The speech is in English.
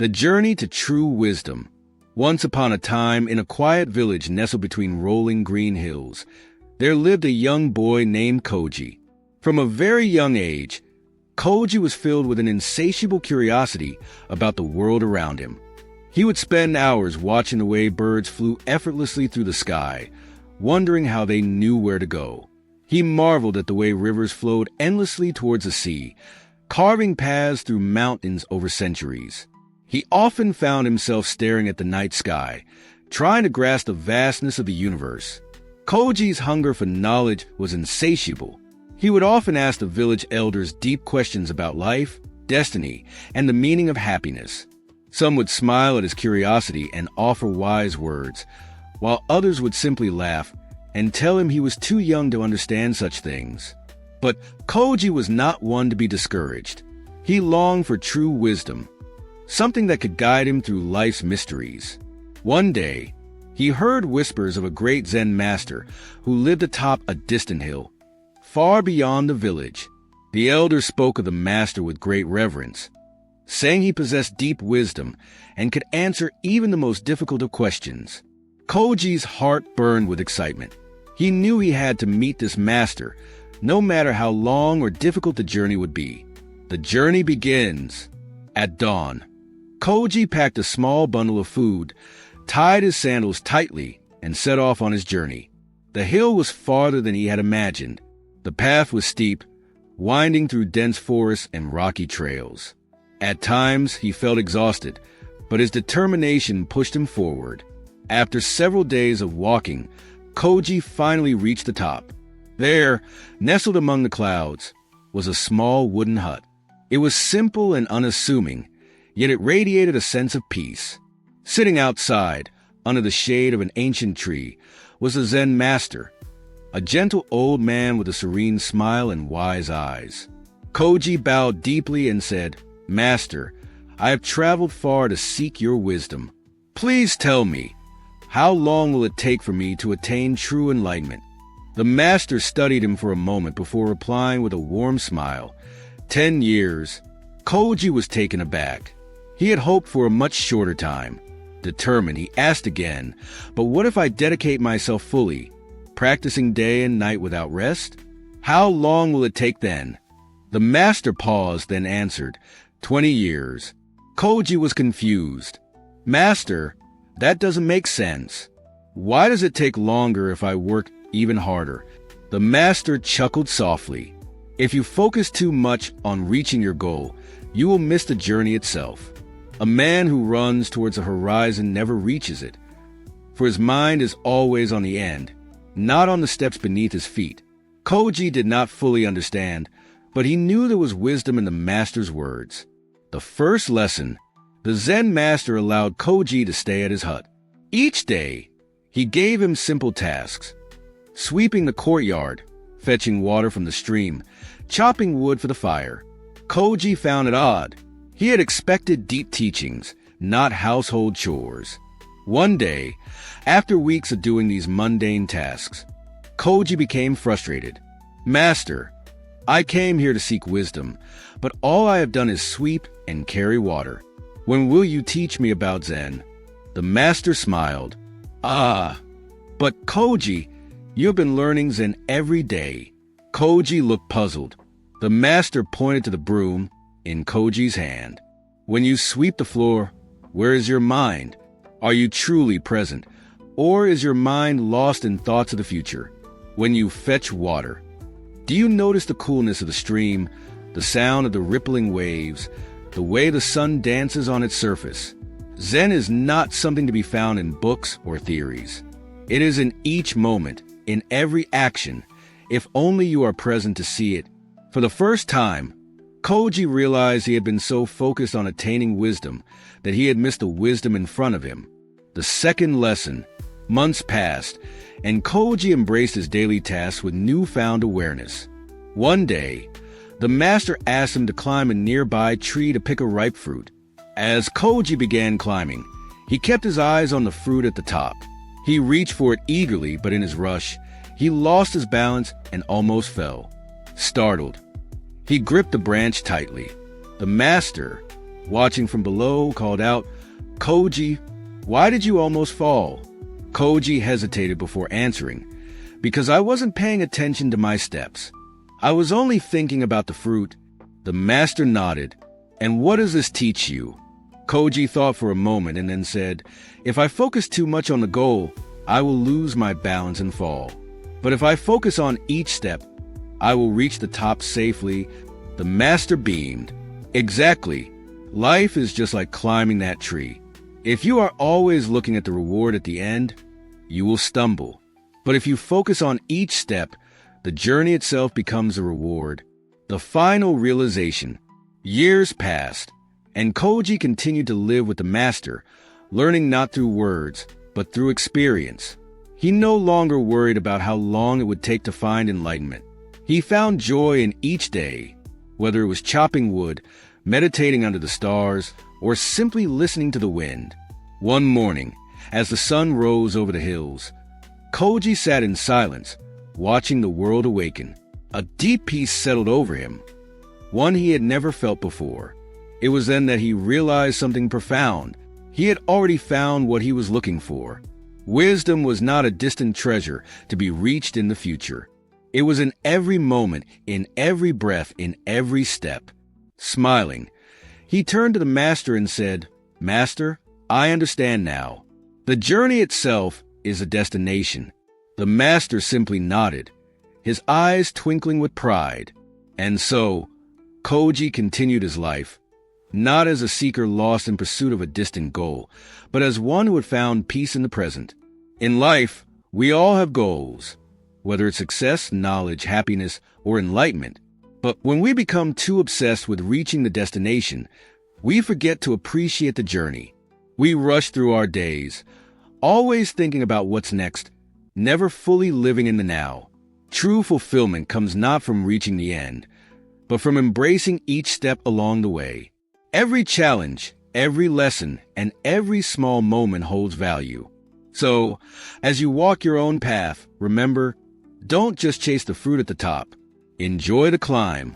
The journey to true wisdom. Once upon a time, in a quiet village nestled between rolling green hills, there lived a young boy named Koji. From a very young age, Koji was filled with an insatiable curiosity about the world around him. He would spend hours watching the way birds flew effortlessly through the sky, wondering how they knew where to go. He marveled at the way rivers flowed endlessly towards the sea, carving paths through mountains over centuries. He often found himself staring at the night sky, trying to grasp the vastness of the universe. Koji's hunger for knowledge was insatiable. He would often ask the village elders deep questions about life, destiny, and the meaning of happiness. Some would smile at his curiosity and offer wise words, while others would simply laugh and tell him he was too young to understand such things. But Koji was not one to be discouraged. He longed for true wisdom, something that could guide him through life's mysteries. One day, he heard whispers of a great Zen master who lived atop a distant hill, far beyond the village. The elders spoke of the master with great reverence, saying he possessed deep wisdom and could answer even the most difficult of questions. Koji's heart burned with excitement. He knew he had to meet this master, no matter how long or difficult the journey would be. The journey begins. At dawn, Koji packed a small bundle of food, tied his sandals tightly, and set off on his journey. The hill was farther than he had imagined. The path was steep, winding through dense forests and rocky trails. At times, he felt exhausted, but his determination pushed him forward. After several days of walking, Koji finally reached the top. There, nestled among the clouds, was a small wooden hut. It was simple and unassuming, yet it radiated a sense of peace. Sitting outside, under the shade of an ancient tree, was the Zen master, a gentle old man with a serene smile and wise eyes. Koji bowed deeply and said, "Master, I have traveled far to seek your wisdom. Please tell me, how long will it take for me to attain true enlightenment?" The master studied him for a moment before replying with a warm smile, 10 years. Koji was taken aback. He had hoped for a much shorter time. Determined, he asked again, "But what if I dedicate myself fully, practicing day and night without rest? How long will it take then?" The master paused, then answered, 20 years. Koji was confused. "Master, that doesn't make sense. Why does it take longer if I work even harder?" The master chuckled softly. "If you focus too much on reaching your goal, you will miss the journey itself. A man who runs towards the horizon never reaches it, for his mind is always on the end, not on the steps beneath his feet." Koji did not fully understand, but he knew there was wisdom in the master's words. The first lesson: the Zen master allowed Koji to stay at his hut. Each day, he gave him simple tasks: sweeping the courtyard, fetching water from the stream, chopping wood for the fire. Koji found it odd. He had expected deep teachings, not household chores. One day, after weeks of doing these mundane tasks, Koji became frustrated. "Master, I came here to seek wisdom, but all I have done is sweep and carry water. When will you teach me about Zen?" The master smiled. "Ah, but Koji, you've been learning Zen every day." Koji looked puzzled. The master pointed to the broom in Koji's hand. "When you sweep the floor, where is your mind? Are you truly present, or is your mind lost in thoughts of the future? When you fetch water, do you notice the coolness of the stream, the sound of the rippling waves, the way the sun dances on its surface? Zen is not something to be found in books or theories. It is in each moment, in every action, if only you are present to see it." For the first time, Koji realized he had been so focused on attaining wisdom that he had missed the wisdom in front of him. The second lesson: months passed, and Koji embraced his daily tasks with newfound awareness. One day, the master asked him to climb a nearby tree to pick a ripe fruit. As Koji began climbing, he kept his eyes on the fruit at the top. He reached for it eagerly, but in his rush, he lost his balance and almost fell. Startled, he gripped the branch tightly. The master, watching from below, called out, "Koji, why did you almost fall?" Koji hesitated before answering, "Because I wasn't paying attention to my steps. I was only thinking about the fruit." The master nodded. "And what does this teach you?" Koji thought for a moment and then said, "If I focus too much on the goal, I will lose my balance and fall. But if I focus on each step, I will reach the top safely." The master beamed. "Exactly. Life is just like climbing that tree. If you are always looking at the reward at the end, you will stumble. But if you focus on each step, the journey itself becomes a reward." The final realization. Years passed, and Koji continued to live with the master, learning not through words, but through experience. He no longer worried about how long it would take to find enlightenment. He found joy in each day, whether it was chopping wood, meditating under the stars, or simply listening to the wind. One morning, as the sun rose over the hills, Koji sat in silence, watching the world awaken. A deep peace settled over him, one he had never felt before. It was then that he realized something profound. He had already found what he was looking for. Wisdom was not a distant treasure to be reached in the future. It was in every moment, in every breath, in every step. Smiling, he turned to the master and said, "Master, I understand now. The journey itself is a destination." The master simply nodded, his eyes twinkling with pride. And so, Koji continued his life, not as a seeker lost in pursuit of a distant goal, but as one who had found peace in the present. In life, we all have goals, whether it's success, knowledge, happiness, or enlightenment. But when we become too obsessed with reaching the destination, we forget to appreciate the journey. We rush through our days, always thinking about what's next, never fully living in the now. True fulfillment comes not from reaching the end, but from embracing each step along the way. Every challenge, every lesson, and every small moment holds value. So, as you walk your own path, remember, don't just chase the fruit at the top. Enjoy the climb,